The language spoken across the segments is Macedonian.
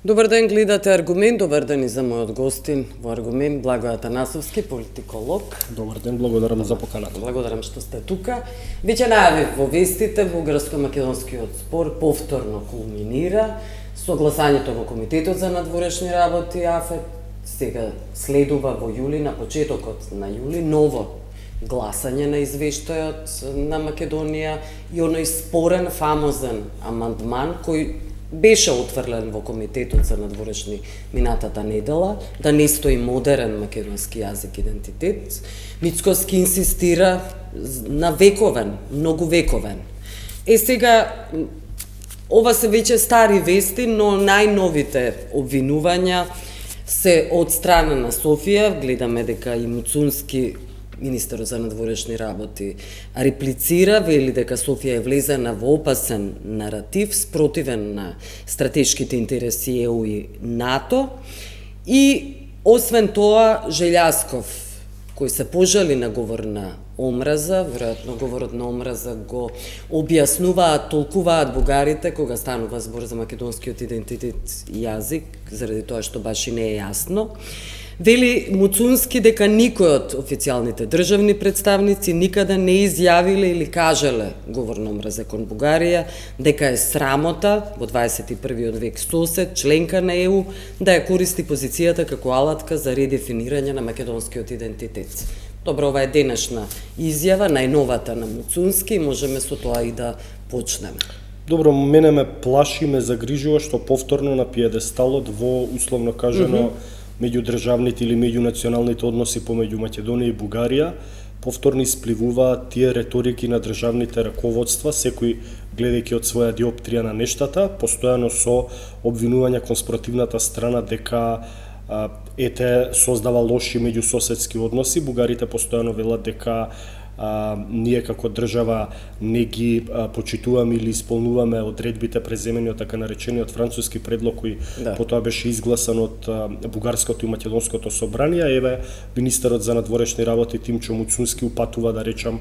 Добар ден, гледате Аргумент. Добар ден и за мојот гостин во Аргумент, Благој Атанасовски, политиколог. Добар ден, благодарам за поканата. Благодарам што сте тука. Веќе најавив во вестите, бугарско-македонскиот спор повторно кулминира со гласањето во Комитетот за надворешни работи АФЕТ. Сега следува во јули, на почетокот на јули, ново гласање на извештајот на Македонија и оној спорен, фамозен амандман кој беше отврлен во Комитетот за надворешни минатата недела, да не стои модерен македонски јазик идентитет. Мицкоски инсистира на вековен, многу вековен. Сега, ова се веќе стари вести, но најновите обвинувања се од страна на Софија. Гледаме дека и Муцунски, министерот за надворешни работи, реплицира, вели дека Софија е влезена во опасен наратив спротивен на стратешките интереси ЕУ и НАТО. И освен тоа, Желјасков, кој се пожали на говор на омраза, веројатно говорот на омраза го објаснуваат, толкуваат бугарите кога станува збор за македонскиот идентитет и јазик, заради тоа што баш и не е јасно. Вели Муцунски дека никој од официјалните државни представници никаде не изјавиле или кажале говор на омраза кон Бугарија, дека е срамота во 21. век сосед, членка на ЕУ, да ја користи позицијата како алатка за редефинирање на македонскиот идентитет. Добро, ова е денешна изјава, најновата на Муцунски, можеме со тоа и да почнеме. Добро, мене ме плаши, ме загрижува што повторно на пиедесталот во, условно кажано, меѓудржавните или меѓунационалните односи помеѓу Македонија и Бугарија, повторно испливуваат тие реторики на државните раководства, секој гледајќи од своја диоптрија на нештата, постојано со обвинувања кон спротивната страна дека ете создава лоши меѓусоседски односи. Бугарите постојано велат дека ние како држава не ги почитуваме или исполнуваме одредбите преземени од така наречениот француски предлог кој потоа беше изгласан од бугарското и македонското собрание. Еве, министерот за надворешни работи Тимчо Муцунски упатува, да речам,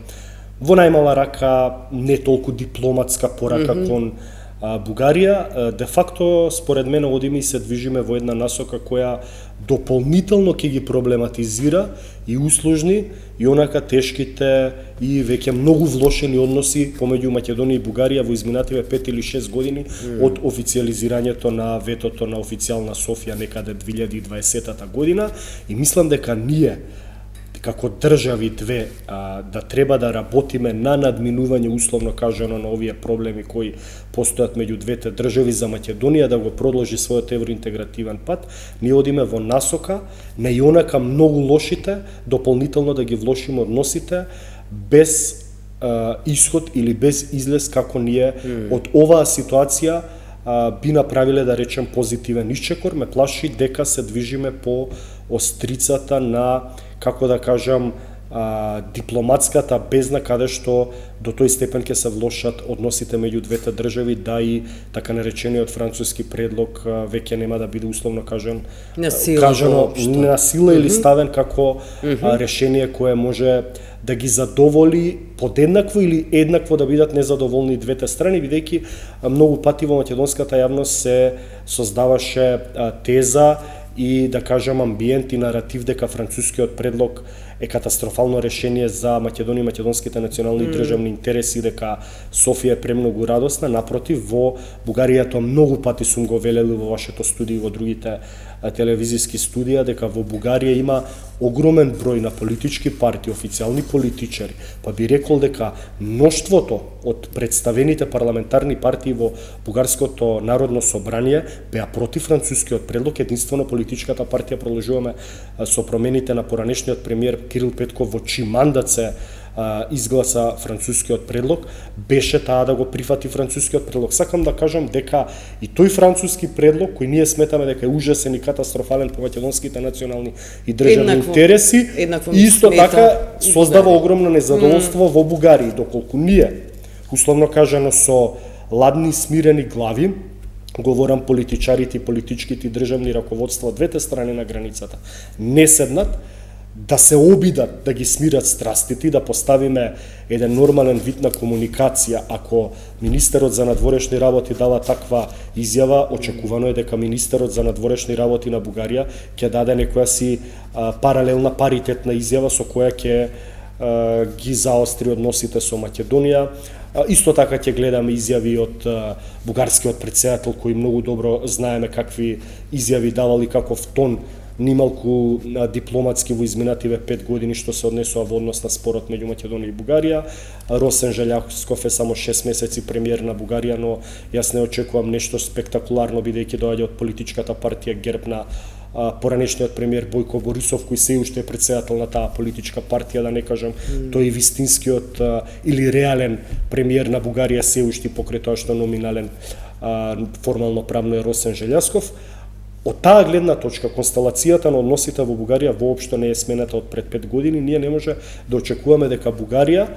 во најмала рака не толку дипломатска порака кон Бугарија. Де факто, според мене, одиме и се движиме во една насока која дополнително ќе ги проблематизира и усложни и онака тешките и веќе многу влошени односи помеѓу Македонија и Бугарија во изминативе 5 или 6 години од официјализирањето на ветото на официјална Софија некаде 2020 година. И мислам дека ние како држави две да треба да работиме на надминување, условно кажано, на овие проблеми кои постојат меѓу двете држави, за Македонија да го продолжи својот евроинтегративен пат. Ние одиме во насока на и онака многу лошите, дополнително да ги влошиме односите без исход или без излез, како ние од оваа ситуација би направиле, да речем, позитивен исчекор. Ме плаши дека се движиме по острицата на, како да кажам, дипломатската бездна, каде што до тој степен ќе се влошат односите меѓу двете држави, да и така наречениот француски предлог веќе нема да биде, условно кажано на сила или ставен како решение кое може да ги задоволи подеднакво или еднакво да бидат незадоволни двете страни, бидејќи многу пати во македонската јавност се создаваше теза и, да кажам, амбиент и наратив дека францускиот предлог е катастрофално решение за Македонија и македонските национални и државни интереси, дека Софија е премногу радосна. Напротив, во Бугарија тоа многу пати сум го велел во вашето студио и во другите телевизиски студија, дека во Бугарија има огромен број на политички партии, официјални политичари, па би рекол дека мноштвото од представените парламентарни партии во Бугарското народно собрание беа против францускиот предлог. Единствено политичката партија Продолжуваме со промените на поранешниот премиер Кирил Петков, во чиј мандат се изгласа францускиот предлог, беше таа да го прифати францускиот предлог. Сакам да кажам дека и тој француски предлог, кој ние сметаме дека е ужасен и катастрофален по македонските национални и државни интереси, исто така создава огромно незадоволство во Бугарија, доколку ние, условно кажано, со ладни смирени глави, говорам политичарите и политичките и државни раководства од двете страни на границата, не седнат, да се обидат да ги смират страстите и да поставиме еден нормален вид на комуникација. Ако министерот за надворешни работи дава таква изјава, очекувано е дека министерот за надворешни работи на Бугарија ќе даде некоја си паралелна паритетна изјава со која ќе ги заостри односите со Македонија. Исто така ќе гледаме изјави од бугарскиот претседател, кој многу добро знаеме какви изјави давал и каков тон нималку дипломатски во изминативе 5 години што се однесува во однос на спорот меѓу Македонија и Бугарија. Росен Желјасков е само 6 месеци премиер на Бугарија, но јас не очекувам нешто спектакуларно, бидејќи доаѓа од политичката партија ГЕРБ на поранешниот премиер Бојко Борисов, кој се уште е претседател на таа политичка партија, да не кажам, тој е вистинскиот или реален премиер на Бугарија се уште покрај тоа што номинален формално правно е Росен Желјасков. Од таа гледна точка, констелацијата на односите во Бугарија воопшто не е смената од пред 5 години. Ние не може да очекуваме дека Бугарија,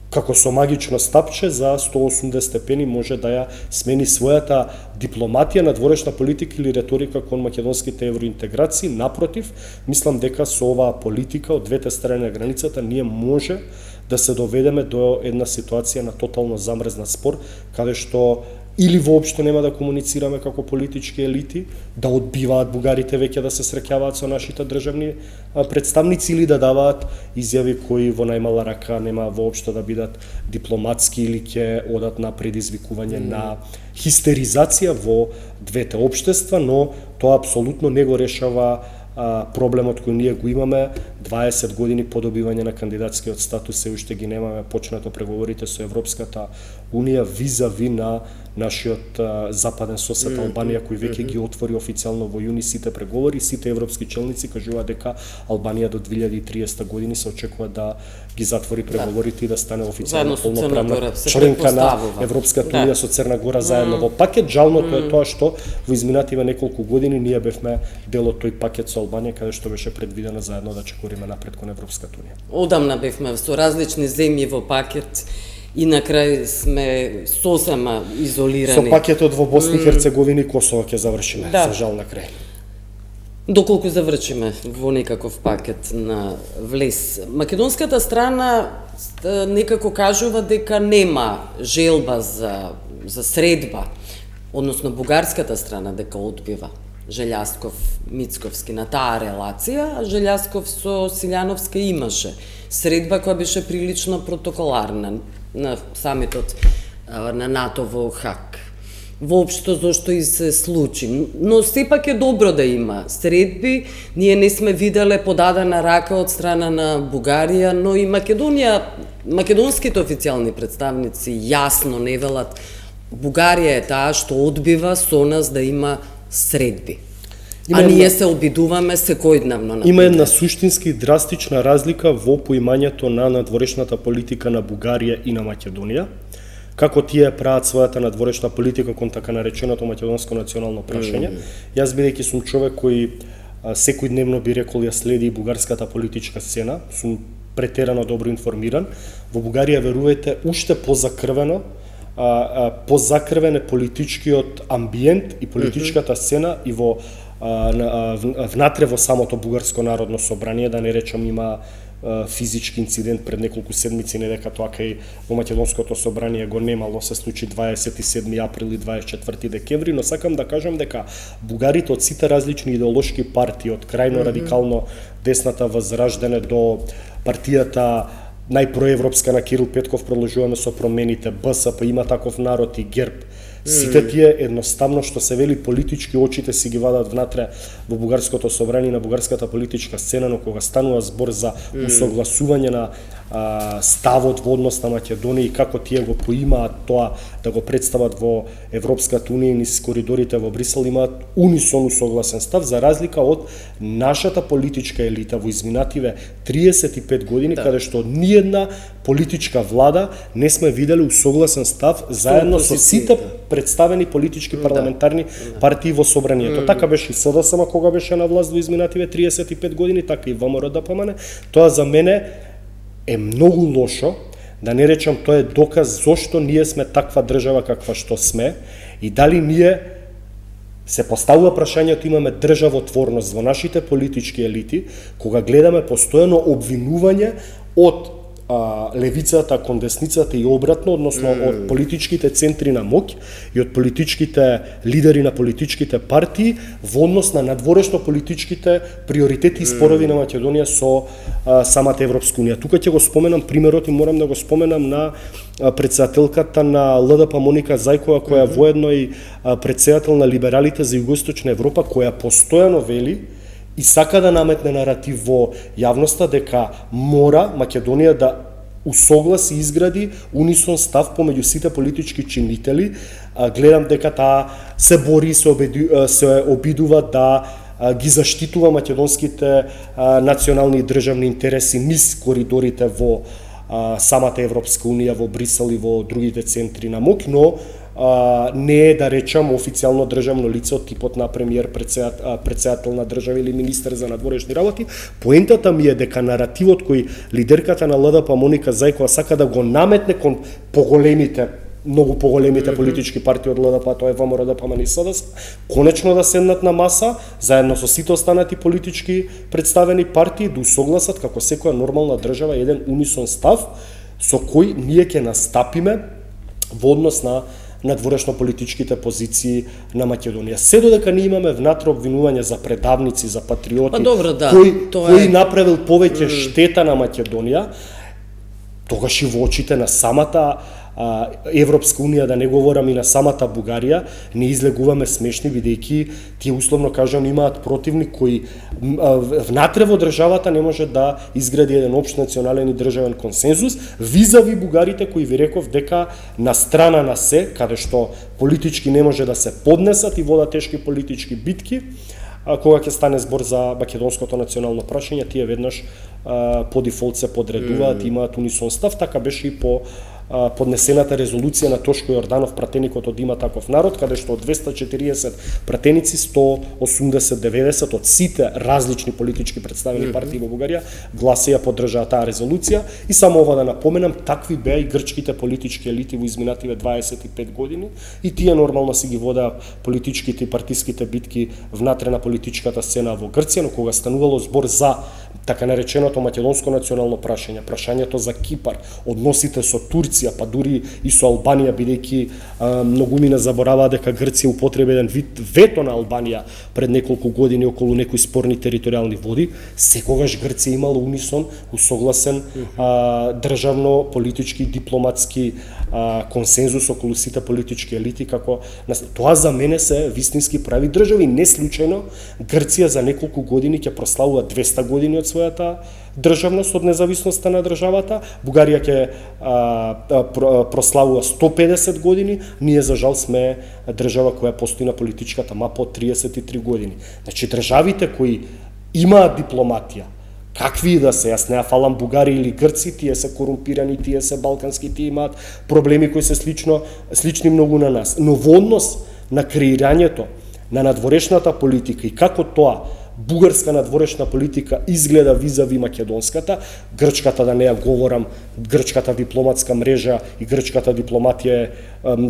како со магично стапче за 180 степени, може да ја смени својата дипломатија, надворешна политика или реторика кон македонските евроинтеграции. Напротив, мислам дека со оваа политика од двете страни на границата ние може да се доведеме до една ситуација на тотално замрзнат спор, каде што или воопшто нема да комуницираме како политички елити, да одбиваат бугарите веќе да се среќаваат со нашите државни представници, или да даваат изјави кои во најмала рака нема воопшто да бидат дипломатски или ќе одат на предизвикување на хистеризација во двете општества, но тоа апсолутно не го решава проблемот кој ние го имаме. 20 години по добивање на кандидатскиот статус се уште ги немаме почнато преговорите со Европската Унија визави на нашиот западен сосед Албанија, кој веќе ги отвори официјално во јуни сите преговори. Сите европски челници кажуваат дека Албанија до 2030 години се очекува да ги затвори преговорите и да стане официјално полноправна членка на Европската Унија со Црна Гора заедно во пакет. Жалното е тоа што во изминативе неколку години ние бевме дел од тој пакет со Албанија, каде што беше предвидено заедно да чекориме напред кон Европската Унија. Одамна бевме со различни земји во пакет и на крај сме сосема изолирани. Со пакетот во Босна и Херцеговина и Косово ќе завршиме, за жал на крај. Доколку завршиме во некаков пакет на влез. Македонската страна некако кажува дека нема желба за средба, односно бугарската страна дека одбива Желјасков, Мицковски на таа релација, а Желјасков со Силјановска имаше средба која беше прилично протоколарна на самитот на НАТО во Хаг. Воопшто зошто и се случи. Но сепак е добро да има средби. Ние не сме виделе подадена рака од страна на Бугарија, но и Македонија, македонските официјални представници јасно не велат Бугарија е таа што одбива со нас да има средби. Ние се обидуваме секојдневно. Има една суштински драстична разлика во поимањето на надворешната политика на Бугарија и на Македонија. Како тие прават својата надворешна политика кон така нареченото македонско национално прашање. Јас бидејќи сум човек кој секојдневно би рекол ја следи бугарската политичка сцена, сум претерано добро информиран. Во Бугарија, верувајте, уште позакрвен е политичкиот амбиент и политичката сцена и во внатре во самото Бугарско народно собрание, да не речам има физички инцидент пред неколку седмици, не дека тоа кај во Македонското собрание го немало, се случи 27 април и 24 декември, но сакам да кажам дека бугарите од сите различни идеолошки партии, од крајно радикално десната Возраждане до партијата најпроевропска на Кирил Петков, продолжуваме со промените, БСП, Има таков народ и ГЕРБ. Сите тие едноставно што се вели политички очите си ги вадат внатре во бугарското собрание на бугарската политичка сцена, но кога станува збор за усогласување на ставот во однос на Македонија и како тие го поимаат тоа да го представат во Европската Унија и низ коридорите во Брисел, имаат унисоно согласен став, за разлика од нашата политичка елита во изминативе 35 години, каде што ниедна политичка влада не сме виделе усогласен став заедно со сите представени политички парламентарни партии во собранието. Така беше и СДСМ кога беше на власт во изминативе 35 години, така и ВМРО ДПМН. Тоа за мене е многу лошо, да не речам тоа е доказ зошто ние сме таква држава каква што сме и дали ние се поставува прашањето, имаме државотворност во нашите политички елити, кога гледаме постојано обвинување од левицата кон десницата и обратно, односно од политичките центри на моќ и од политичките лидери на политичките партии во однос на надворешно политичките приоритети и спорови на Македонија со самата Европска унија. Тука ќе го споменам примерот и морам да го споменам на претседателката на ЛДП Моника Зајкова, која воедно и претседател на либералите за Југоисточна Европа, која постојано вели и сака да наметне наратив во јавноста дека мора Македонија да усогласи и изгради унисон став помеѓу сите политички чинители. Гледам дека таа се бори, се обидува да ги заштитува македонските национални и државни интереси низ коридорите во самата Европска унија, во Брисел и во другите центри на моќ, но не е, да речам, официјално државно лице од типот на премиер, претседател на држава или министер за надворешни работи. Поентата ми е дека наративот кој лидерката на ЛДП Моника Зајкова сака да го наметне кон поголемите, многу поголемите политички партии од ЛДП, тоа е ВМРО, ДПМН и СДС, конечно да седнат на маса, заедно со сите останати политички представени партии, да усогласат како секоја нормална држава еден унисон став со кој ние ќе настапиме во однос на надворешно политичките позиции на Македонија. Се додека не имаме внатре обвинување за предавници, за патриоти, кој направил повеќе штета на Македонија, тогаш и во очите на самата Европска унија, да не говорам и на самата Бугарија, не излегуваме смешни, бидејќи тие условно кажам имаат противник кој внатре во државата не може да изгради еден општ национален и државен консензус, визави бугарите кои ви реков дека на страна на се, каде што политички не може да се поднесат и водат тешки политички битки, кога ќе стане збор за македонското национално прашање, тие веднаш по дефолт се подредуваат, имаат унисон став, така беше и по поднесената резолуција на Тошко Јорданов, пратеникот од Има таков народ, каде што од 240 пратеници 180-90 од сите различни политички представени партии во Бугарија гласија поддржаа таа резолуција. И само ова да напоменам, такви беа и грчките политички елити во изминативе 25 години и тие нормално си ги водеа политичките и партиските битки внатре на политичката сцена во Грција, но кога станувало збор за така нареченото македонско национално прашање, прашањето за Кипар, односите со Турција, па дури и со Албанија, бидејќи многумина забораваа дека Грција употреби еден вид вето на Албанија пред неколку години околу некои спорни територијални води, секогаш Грција имала унисон, усогласен државно, политички, дипломатски консензус околу сите политички елити, како тоа за мене се вистински прави држави. Не случајно Грција за неколку години ќе прославува 200 години од својата државност, од независноста на државата. Бугарија ќе прославува 150 години, ние за жал сме држава која постои на политичката мапа од 33 години. Значи државите кои имаат дипломатија, какви и да се, јас не фалам Бугари или Грци, тие се корумпирани, тие се балкански, тие имаат проблеми кои се слични многу на нас. Но во однос на креирањето на надворешната политика и како тоа бугарска надворешна политика изгледа визави македонската, грчката да не ја говорам, грчката дипломатска мрежа и грчката дипломатија е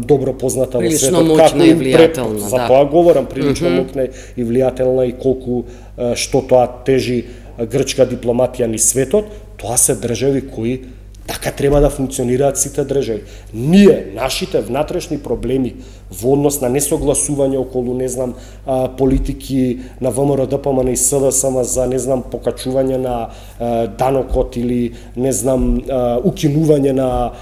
добро позната во светот, како и влијателна, за тоа говорам, прилично моќна и влијателна, и колку што тоа тежи грчка дипломатија низ светот. Тоа се држави кои така треба да функционираат сите држави. Ние, нашите внатрешни проблеми во однос на несогласување околу, не знам, политики на ВМРО, ДПМН и СДСМ за, не знам, покачување на данокот или, не знам, укинување на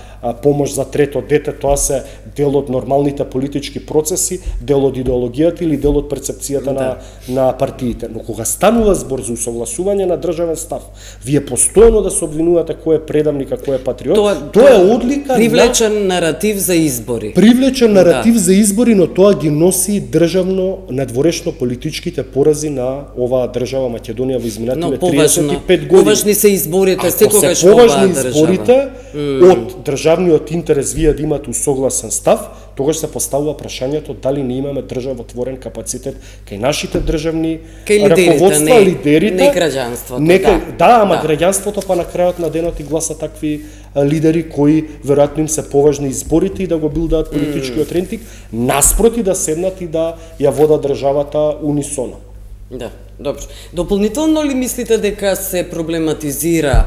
помош за трето дете, тоа се дел од нормалните политички процеси, дел од идеологијата или дел од перцепцијата на партиите. Но кога станува збор за усогласување на државен став, вие постојано да се обвинувате кој е предавник, а кој е патриот, тоа е одлика привлечен наратив за избори. Привлечен наратив за избори, но тоа ги носи државно надворешно политичките порази на оваа држава Македонија во изминативе 35 години. Поважни се изборите, секогаш во оваа држава. Поважни изборите од државниот интерес вие да имате усогласен став, тогаш се поставува прашањето дали не имаме државотворен капацитет кај нашите државни раководства, лидерите, не граѓанството. Ама граѓанството па на крајот на денот и гласа такви лидери кои веројатно им се поважни изборите и да го билдаат политичкиот рентик, наспроти да седнат и да ја водат државата унисоно. Да, добро. Дополнително ли мислите дека се проблематизира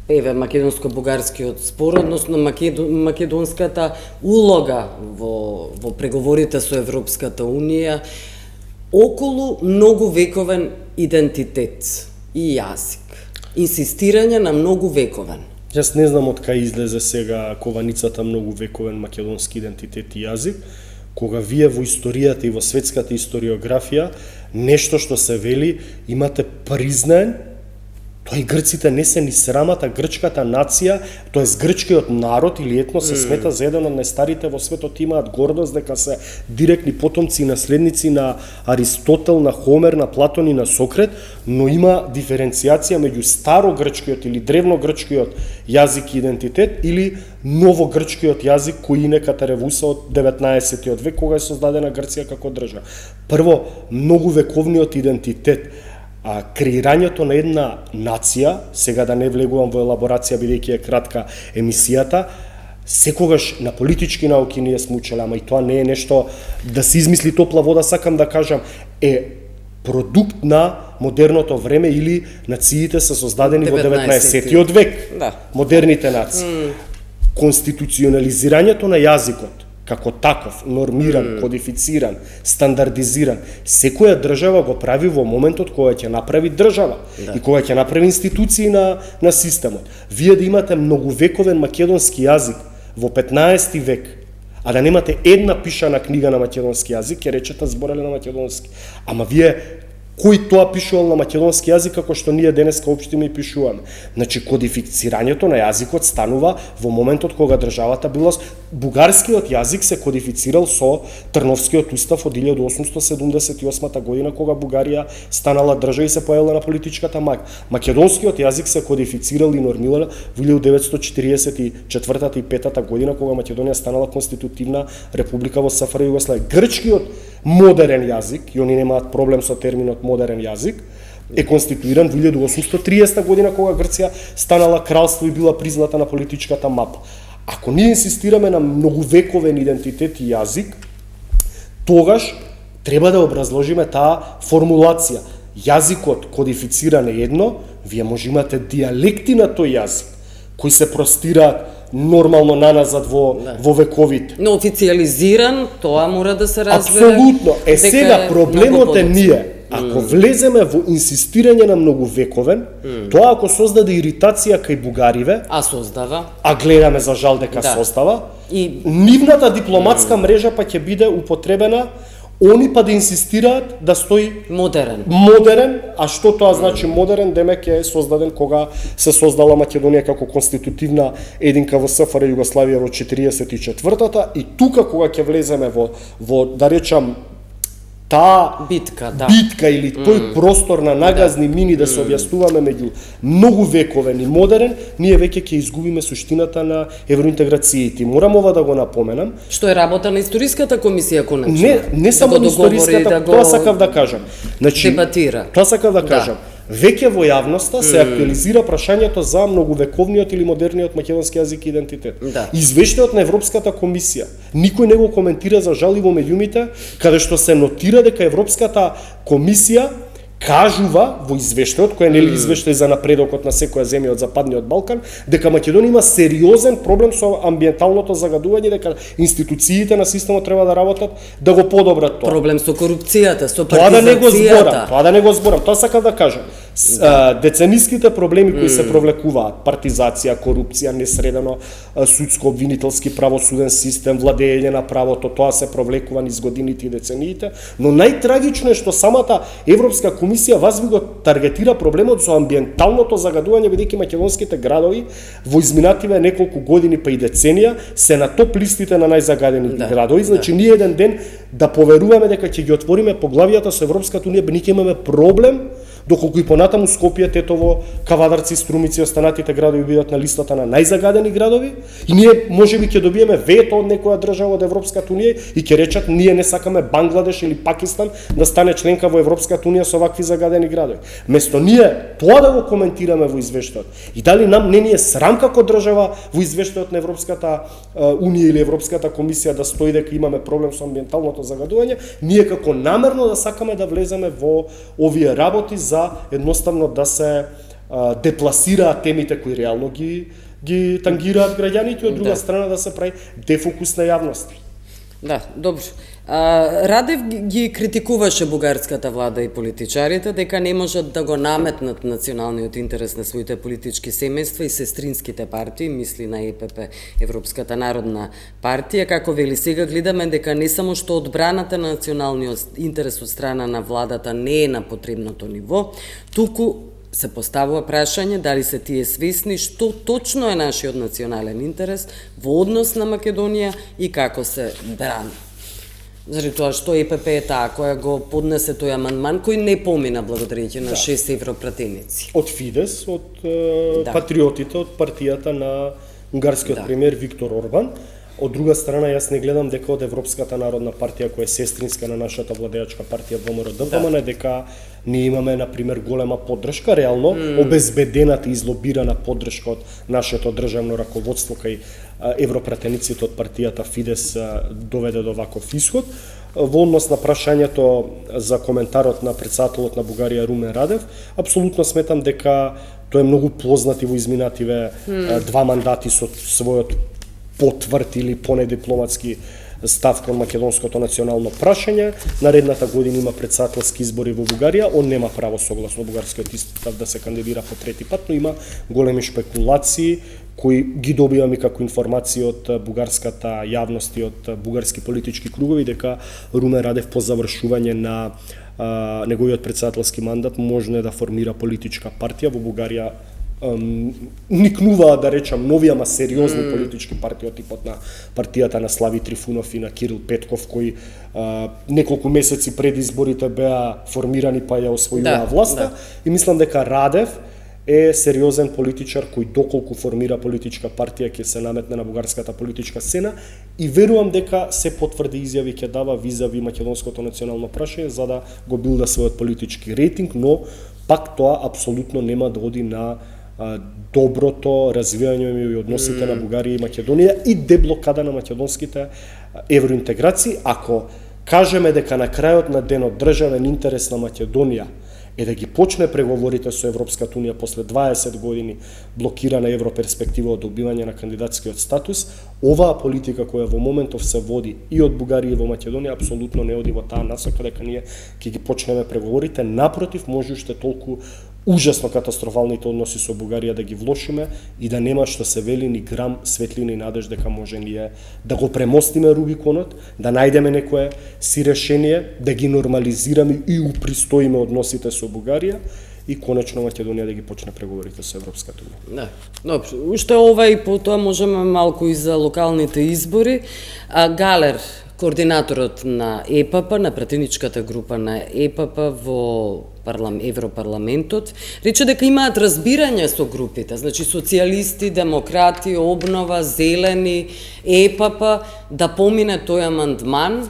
македонско-бугарскиот спор, односно македонската улога во преговорите со Европската Унија околу многувековен идентитет и јазик? Инсистирање на многувековен. Јас не знам од кај излезе сега кованицата многувековен македонски идентитет и јазик, кога вие во историјата и во светската историографија нешто што се вели имате признаен, тоа и грците не се ни срамата, грчката нација, тоест грчкиот народ или етно се смета за еден од најстарите во светот, имаат гордост дека се директни потомци и наследници на Аристотел, на Хомер, на Платон и на Сокрет, но има диференцијација меѓу старогрчкиот или древногрчкиот јазик и идентитет или новогрчкиот јазик кој инеката ревуса од 19. век, кога е создадена Грција како држава. Прво, многувековниот идентитет, креирањето на една нација, сега да не влегувам во елаборација бидејќи е кратка емисијата, секогаш на политички науки ние сме учеле, ама и тоа не е нешто да се измисли топла вода, сакам да кажам, е продукт на модерното време или нациите се создадени во 19. век. Да. Модерните нации. Конституционализирањето на јазикот како таков, нормиран, кодифициран, стандардизиран, секоја држава го прави во моментот кога ќе направи држава и кога ќе направи институции на системот. Вие да имате многувековен македонски јазик во 15 век, а да немате една пишана книга на македонски јазик, ќе речете збореле на македонски. Ама вие кој тоа пишувал на македонски јазик како што ние денеска општиме и пишуваме. Значи, кодифицирањето на јазикот станува во моментот кога државата била... Бугарскиот јазик се кодифицирал со Трновскиот устав од 1878 година, кога Бугарија станала држава и се појавила на политичката мак. Македонскиот јазик се кодифицирал и нормирал во 1944 и 5 година, кога Македонија станала конститутивна република во СФР Југославија. Грчкиот модерен јазик, и они немаат проблем со терминот модерен јазик, е конституиран во 1830 година, кога Грција станала кралство и била призната на политичката мапа. Ако ние инсистираме на многувековен идентитет и јазик, тогаш треба да образложиме таа формулација. Јазикот кодифициран е едно, вие може имате дијалекти на тој јазик, кои се простираат нормално наназад во вековите. Но официализиран, тоа мора да се разбере. Апсолутно. Сега проблемот е ние, ако влеземе во инсистирање на многувековен, тоа ако создаде иритација кај бугариве, а гледаме за жал дека создава, и нивната дипломатска мрежа па ќе биде употребена, они па да инсистираат да стои модерен, а што тоа значи модерен, демек е создаден кога се создала Македонија како конститутивна единка во СФР Југославија во 44-та, и тука кога ќе влеземе во да речам таа битка или тој простор на нагазни мини да се објаснуваме меѓу многувековен и модерен, ние веќе ќе изгубиме суштината на евроинтеграцијите. Морам ова да го напоменам. Што е работа на историската комисија конечно. Не само на историската, тоа сакав да кажам. Значи, дебатира. Тоа сакав да кажам. Веќе во јавноста се актуализира прашањето за многувековниот или модерниот македонски јазик и идентитет. Извештајот на Европската комисија никој не го коментира, за жал, и во медиумите, каде што се нотира дека Европската комисија кажува во извештајот, кој не е извештај за напредокот на секоја земја од Западниот Балкан, дека Македонија има сериозен проблем со амбиенталното загадување, дека институциите на системот треба да работат да го подобрат тоа. Проблем со корупцијата, со партизацијата. Тоа да не го зборам, тоа сакам да кажам. Децениските проблеми кои се провлекуваат, партизација, корупција, несредено судско обвинителски правосуден систем, владење на правото, тоа се провлекува низ годините и децениите, но најтрагично е што самата Европска комисија возби го таргетира проблемот со амбиенталното загадување, бидејќи македонските градови во изминативе неколку години па и деценија се на топ листите на најзагадените градови. Значи ние еден ден да поверуваме дека ќе ги отвориме поглавијата со Европската унија, ние ќе имаме проблем доколку и понатаму Скопје, Тетово, Кавадарци, Струмици и останатите градови бидат на листата на најзагадени градови, и ние можеби ќе добиеме вето од некоја држава од Европската унија и ќе речат ние не сакаме Бангладеш или Пакистан да стане членка во Европската унија со вакви загадени градови. Место ние тоа да го коментираме во извештајот и дали нам не ни е срам како држава во извештајот на Европската унија или Европската комисија да стои дека имаме проблем со амбиенталното загадување, ние како намерно да сакаме да влеземе во овие работи за едноставно да се депласираат темите кои реално ги тангираат граѓаните, од друга страна да се прави дефокус на јавност. Да, добро. Радев ги критикуваше бугарската влада и политичарите дека не можат да го наметнат националниот интерес на своите политички семејства и сестринските партии, мисли на ЕПП, Европската народна партија, како вели сега гледаме дека не само што одбраната на националниот интерес од страна на владата не е на потребното ниво, туку се поставува прашање дали се тие свесни што точно е нашиот национален интерес во однос на Македонија и како се брани. Заради тоа што ЕПП е таа која го поднесе тој амандман кој не помина благодарејќи на 6 европратеници. Од Фидес, од патриотите, од партијата на унгарскиот премиер Виктор Орбан. Од друга страна, јас не гледам дека од Европската народна партија, која е сестринска на нашата владеачка партија ВМРО-ДПМН, дека ние имаме, например, голема поддршка, реално, обезбедената и излобирана поддршка од нашето државно раководство кај европратениците од партијата Фидес доведе до ваков исход. Во однос на прашањето за коментарот на претседателот на Бугарија Румен Радев, апсолутно сметам дека тој е многу познат и во изминативе 2 мандати со својот потврд или понедипломатски став кон македонското национално прашање. Наредната година има претседателски избори во Бугарија, он нема право согласно бугарскиот став да се кандидира по трети пат, но има големи шпекулации кои ги добиваме како информации од бугарската јавност и од бугарски политички кругови дека Румен Радев по завршување на неговиот претседателски мандат можно да формира политичка партија во Бугарија. Никнуваат, да речам, нови, ама сериозни политички партии од типот на партијата на Слави Трифунов и на Кирил Петков, кои неколку месеци пред изборите беа формирани па ја освојуваа власта. И мислам дека Радев е сериозен политичар кој доколку формира политичка партија ќе се наметне на бугарската политичка сцена и верувам дека се потврди изјави ќе дава визави македонското национално прашање за да го билда својот политички рейтинг, но пак тоа апсолутно нема да оди на доброто развивање и односите на Бугарија и Македонија и деблокада на македонските евроинтеграции. Ако кажеме дека на крајот на денот државен интерес на Македонија е да ги почне преговорите со Европската унија после 20 години блокирана европерспектива од добивање на кандидатскиот статус, оваа политика која во моментов се води и од Бугарија и во Македонија апсолутно не оди во таа насока дека ние ќе ги почнеме преговорите. Напротив, може уште толку ужасно катастрофалните односи со Бугарија да ги влошиме и да нема што се вели ни грам светлина и надеж дека може ние да го премостиме Рубиконот, да најдеме некое си решение, да ги нормализираме и упристоиме односите со Бугарија и конечно Македонија да ги почне преговорите со Европската унија. Да. Добро, уште ова и потоа можеме малку и за локалните избори. Галер, координаторот на ЕПП, на пратеничката група на ЕПП во Европарламентот, рече дека имаат разбирање со групите, значи социјалисти, демократи, Обнова, Зелени, ЕПП, да помине тој амандман,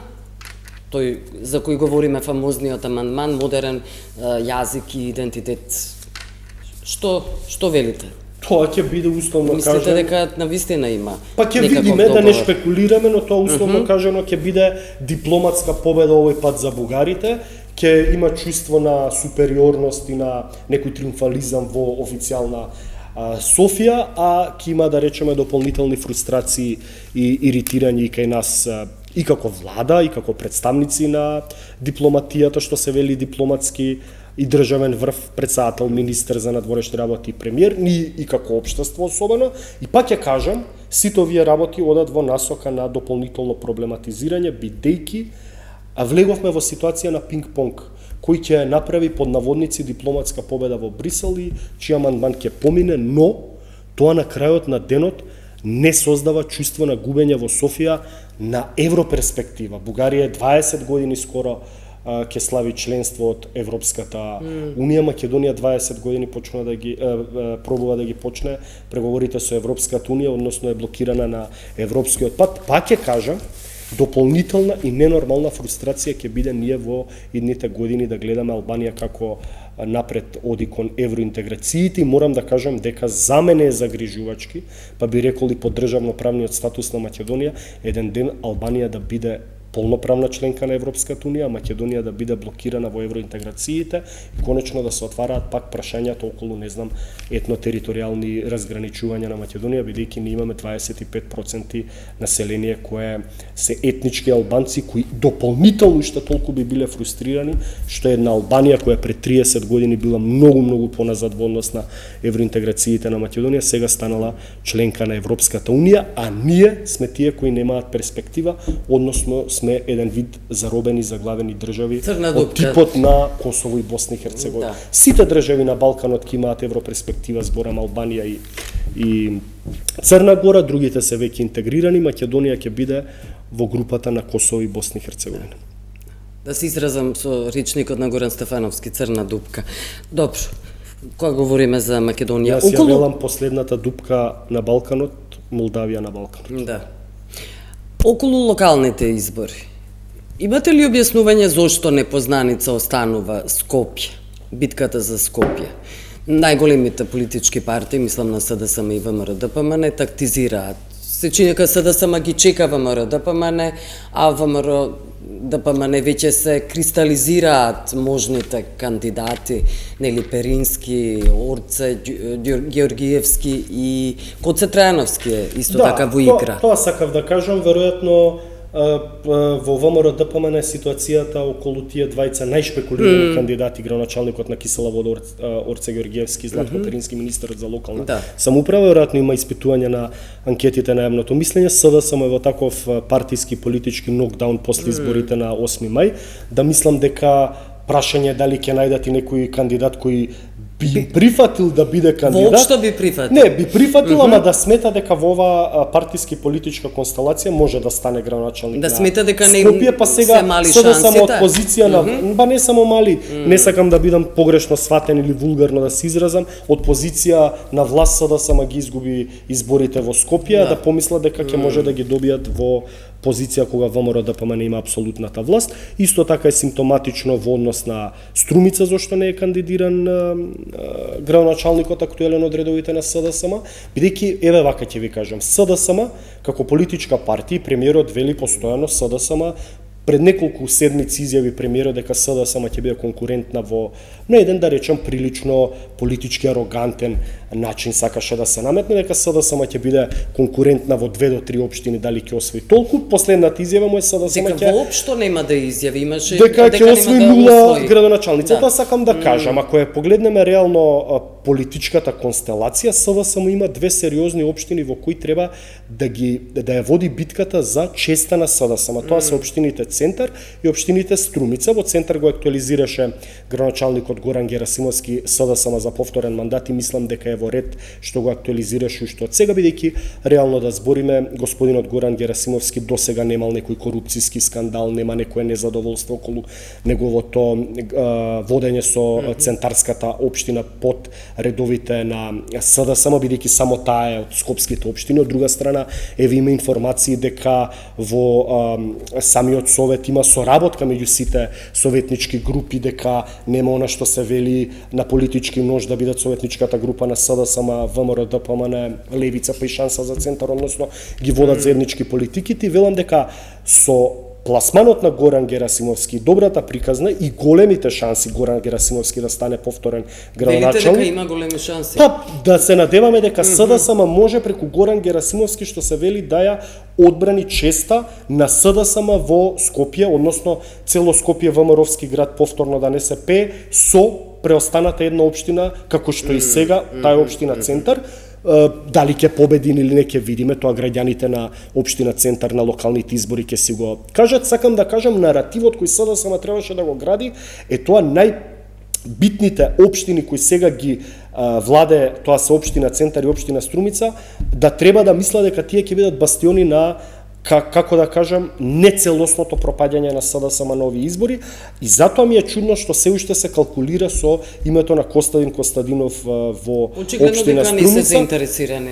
тој за кој говориме фамозниот амандман, модерен јазик и идентитет. Што велите? Тоа ќе биде условно кажано. Мислите дека навистина има? Па ќе видиме, да не шпекулираме, но тоа условно кажано ќе биде дипломатска победа овој пат за бугарите, ќе има чувство на супериорност и на некој триумфализам во официјална Софија, а ќе има, да речеме, дополнителни фрустрации и иритирање и кај нас и како влада, и како представници на дипломатијата, што се вели дипломатски и државен врв, претседател, министер за надворешни работи и премиер, ни и како општество особено. И пак ќе кажам, сите овие работи одат во насока на дополнително проблематизирање, бидејќи влеговме во ситуација на пинг-понг, кој ќе направи под наводници дипломатска победа во Брисел и чиј амандман ќе помине, но тоа на крајот на денот не создава чувство на губење во Софија на европерспектива. Бугарија е 20 години скоро ќе слави членство од Европската Унија. Македонија 20 години почна да ги пробува да ги почне преговорите со Европската Унија, односно е блокирана на европскиот пат. Пак ќе кажам, дополнителна и ненормална фрустрација ќе биде ние во идните години да гледаме Албанија како напред оди кон евроинтеграциите, и морам да кажам дека за мене е загрижувачки, па би рекол и по државно-правниот статус на Македонија, еден ден Албанија да биде полноправна членка на Европската Унија, Македонија да биде блокирана во евроинтеграциите и конечно да се отвараат пак прашањата околу, не знам, етно-територијални разграничувања на Македонија, бидејќи ние имаме 25% население кое се етнички албанци кои дополнително уште толку би биле фрустрирани што една Албанија која пред 30 години била многу поназад во однос на евроинтеграциите на Македонија, сега станала членка на Европската Унија, а ние сме тие кои немаат перспектива, односно сме еден вид заробени, заглавени држави од типот на Косово и Босна и Херцеговина. Да. Сите држави на Балканот ки имаат европерспектива, зборам Албанија и Црна Гора, другите се веќе интегрирани, Македонија ќе биде во групата на Косово и Босна и Херцеговина. Да се изразам со речникот на Горан Стефановски, црна дупка. Добро, кога говориме за Македонија... Јас ја велам последната дупка на Балканот, Молдавија на Балканот. Да. Околу локалните избори, имате ли објаснување зошто непознаница останува Скопје, битката за Скопје? Најголемите политички партии, мислам на СДСМ и ВМРО-ДПМН, тактизираат. Се чини дека СДСМ ги чека ВМРО-ДПМН, а ВМРО-ДПМН веќе се кристализираат можните кандидати, нели Перински, Орце, Георгиевски и Коце Трајановски е исто така во игра. Тоа сакав да кажам, веројатно во ВМРО-ДПМН ситуацијата околу тие двајца најшпекулирани кандидати, градоначалникот на Кисела Вода Орце Георгиевски, Златко Перински, министерот за локална самоуправа, веројатно има испитување на анкетите на јавното мислење. СДСМ е во таков партиски политички нокдаун после изборите на 8 мај, да мислам дека прашање дали ќе најдат и некој кандидат кој би прифатил да биде кандидат. Воопшто би прифатил? Не, би прифатил, ама да смета дека во ова партиски политичка констелација може да стане градоначалник. Да смета дека не Скопје, па сега се само од позиција на ба не само мали, не сакам да бидам погрешно сватен или вулгарно да се изразам, од позиција на власт да сама ги изгуби изборите во Скопје, да помисла дека ќе може да ги добијат во позиција кога ВМРО-ДПМН има апсолутната власт. Исто така е симптоматично во однос на Струмица, зашто не е кандидиран градоначалникот актуелен од редовите на СДСМ, бидејќи, еве вака ќе ви кажам, СДСМ како политичка партија, премиерот вели постојано СДСМ, пред неколку седмици изјави премиерот дека СДСМ ќе биде конкурентна во на еден, да речем, прилично политички арогантен начин сакаше да се наметне, дека СДСМ ќе биде конкурентна во 2 до 3 општини, дали ќе освои толку. Последната изјава му е СДСМ дека воопшто нема да изјави, имаше дека ќе освои нула градоначалници. Тоа сакам да кажам, ако ја погледнеме реално политичката констелација, СДСМ има 2 сериозни општини во кои треба да ја води битката за честа на СДСМ. Тоа се општините Центар и општините Струмица. Во Центар го актуализираше градоначалникот Горан Герасимовски СДСМ за повторен мандат и мислам дека е во ред што го актуализираше уште од сега, бидејќи реално да збориме, господинот Горан Герасимовски досега немал некој корупцијски скандал, нема некое незадоволство околу неговото водење со центарската општина под редовите на СДСМ, бидејќи само таа е од скопските општини. Од друга страна, еве има информации дека во самиот совет има соработка меѓу сите советнички групи, дека нема она што се вели на политички нож да бидат советничката група на СДСМ, ВМРО-ДПМН, Левица па и Шанса за Центар, односно ги водат заеднички политиките. Велам дека со пласманот на Горан Герасимовски, добрата приказна и големите шанси Горан Герасимовски да стане повторен градоначалник. Велите дека има големи шанси? Па, да се надеваме дека СДСМ може преку Горан Герасимовски, што се вели, да ја одбрани честа на СДСМ во Скопје, односно цело Скопје, ВМРО-вски град, повторно да не се пее со преостаната една општина, како што и сега, таа општина Центар. Дали ќе победи или не ќе видиме, тоа граѓаните на општина Центар на локалните избори ќе си го кажат. Сакам да кажам, наративот кој СДСМ требаше да го гради е тоа најбитните општини кои сега ги владе, тоа се општина Центар и општина Струмица, да треба да мисла дека тие ќе бидат бастиони на како да кажам, нецелосното пропаѓање на СДСМ на овие избори, и затоа ми е чудно што се уште се калкулира со името на Костадин Костадинов во општина Струмица.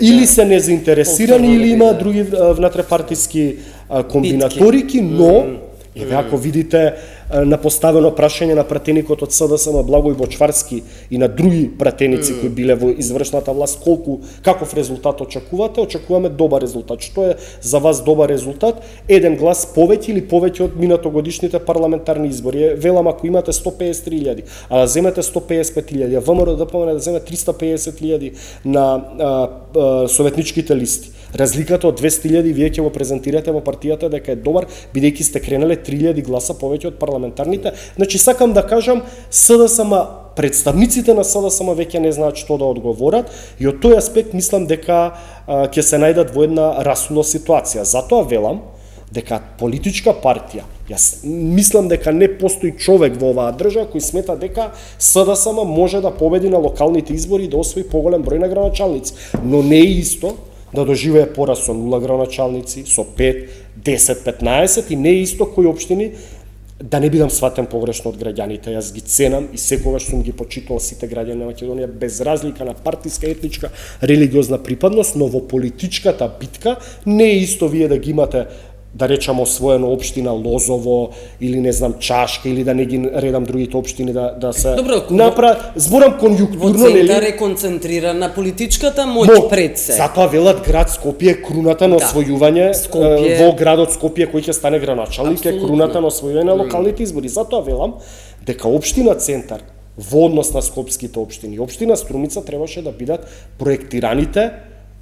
Или се незаинтересирани, или има други внатрепартиски комбинаторики, но еве ако видите на поставено прашање на пратеникот од СДСМ Благој Бочварски и на други пратеници кои биле во извршната власт, каков резултат очекувате? Очекуваме добар резултат. Што е за вас добар резултат? Еден глас повеќе или повеќе од минатогодишните парламентарни избори. Велам, ако имате 153.000, а да земете 155.000, ВМРО да помине да земе 350.000 на советничките листи. Разликата од 200.000 вие ќе го презентирате во партијата дека е добар, бидејќи сте кренеле 3.000 гласа повеќе од парламентарните. Значи, сакам да кажам, СДСМ, представниците на СДСМ веќе не знаат што да одговорат, и од тој аспект мислам дека ќе се најдат во една расудна ситуација. Затоа велам дека политичка партија, јас мислам дека не постои човек во оваа држава кој смета дека СДСМ може да победи на локалните избори и да освои поголем број на градоначалници, но не е исто да доживее пораз со 0 градоначалници, со 5, 10, 15, и не е исто кои општини, да не бидам сватен погрешно од граѓаните. Јас ги ценам и секогаш сум ги почитувал сите граѓани на Македонија без разлика на партиска, етничка, религиозна припадност, но во политичката битка не е исто вие да ги имате, да речеме, освоено општина Лозово или не знам Чашка, или да не ги редам другите општини да се направат. Зборам конјунктурно, нели? Во центар е концентрирана политичката моќ пред се. Затоа велат град Скопје круната на освојување во градот Скопје кој ќе стане градоначалник е круната на освојување на локалните избори. Затоа велам дека општина Центар во однос на скопските општини, општина Струмица требаше да бидат проектираните,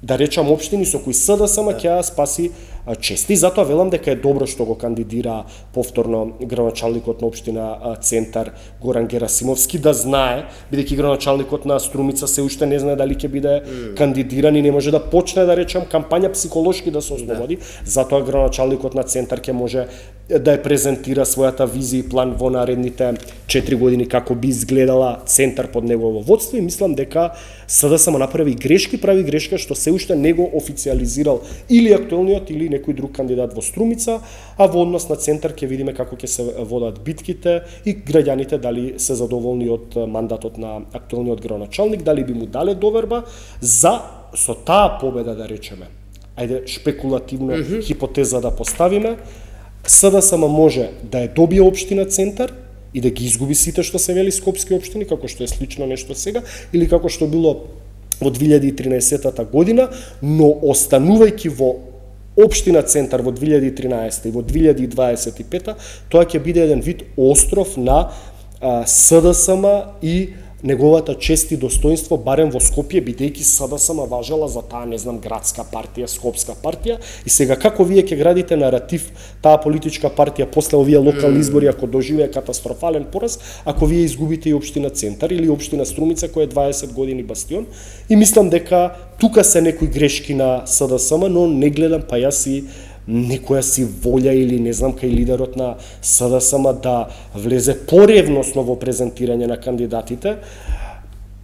да речам, општини со кои СДСМ ќе спаси чести. Затоа велам дека е добро што го кандидира повторно градоначалникот на општина Центар Горан Герасимовски, да знае, бидејќи градоначалникот на Струмица се уште не знае дали ќе биде кандидиран и не може да почне, да речем, кампања психолошки да се ослободи. Затоа градоначалникот на Центар ќе може да ја презентира својата визија и план во наредните 4 години како би изгледала Центар под негово водство, и мислам дека СДСМ направи грешки, прави грешка што се уште не го официализирал или актуелниот или некој друг кандидат во Струмица, а во однос на Центар ќе видиме како ќе се водат битките и граѓаните дали се задоволни од мандатот на актуелниот градоначалник, дали би му дале доверба за со таа победа, да речеме. Ајде шпекулативно хипотеза да поставиме, СДСМ може да ја добие општина Центар и да ги изгуби сите што се вели скопски општини, како што е слично нешто сега, или како што било во 2013 година, но останувајќи во општина Центар во 2013 и во 2025, тоа ќе биде еден вид остров на СДСМ и неговата чест и достоинство, барем во Скопје, бидејќи СДСМ важела за таа, не знам, градска партија, скопска партија, и сега како вие ќе градите наратив таа политичка партија после овие локални избори, ако доживее катастрофален пораз, ако вие изгубите и општина Центар или општина Струмица која е 20 години бастион, и мислам дека тука се некои грешки на СДСМ, но не гледам, па јас и некоја си волја или не знам кај лидерот на СДСМ да влезе поревносно во презентирање на кандидатите.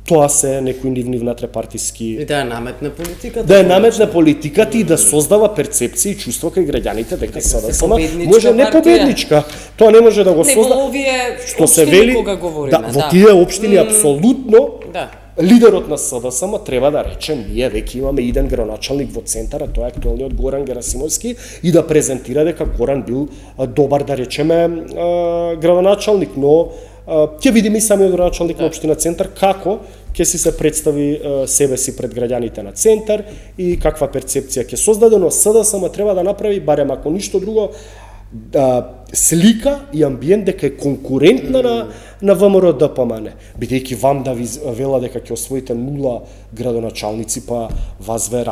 Тоа се некои нивни внатрепартиски... И да ја наметне политиката. Да ја наметне политиката и да создава перцепција и чувство кај граѓаните дека СДСМ може не победничка. Тоа не може да го создава. Не, во овие што се вели, кога говориме, да, во тие општини апсолутно. Да. Лидерот на СДСМ треба да рече, ние веќе имаме еден градоначалник во Центар, а тоа е актуелниот Горан Герасимовски, и да презентира дека Горан бил добар, да речеме, градоначалник, но ќе видиме и самиот градоначалник на општина Центар како ќе се представи себе си пред граѓаните на Центар и каква перцепција ќе создаде, но СДСМ треба да направи, барем ако ништо друго, слика и амбиент дека е конкурентна на ВМРО ДПМН, бидејќи вам да ви вела дека ќе освоите 0 градоначалници, па вас ве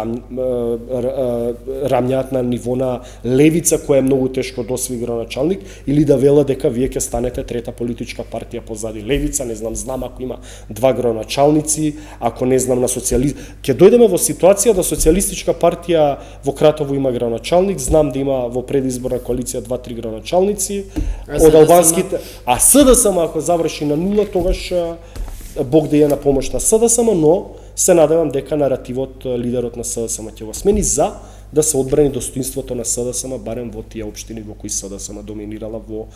рамњаат на ниво на левица која е многу тешко да освои градоначалник, или да вела дека вие ќе станете трета политичка партија позади левица, не знам ако има 2 градоначалници, ако не знам на социјализм, ќе дојдеме во ситуација да социјалистичка партија во Кратово има градоначалник, знам да има во предизборна коалиција 2-3 градоначалници од албанските, а СДСМ ако заврши на 0, тогаш Бог да е на помош на СДСМ, но се надевам дека наративот лидерот на СДСМ ќе го смени за да се одбрани достоинството на СДСМ, барем во тие општини во кои СДСМ доминирала во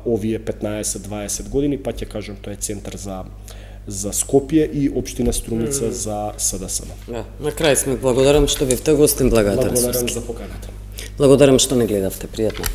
овие 15-20 години, па ќе кажам тоа е центар за Скопје и општина Струмица за СДСМ. На крај сме благодарам што бевте гостин Благата Ресурски. Благодарам за поканата. Благодарам што не гледавте, пријатно.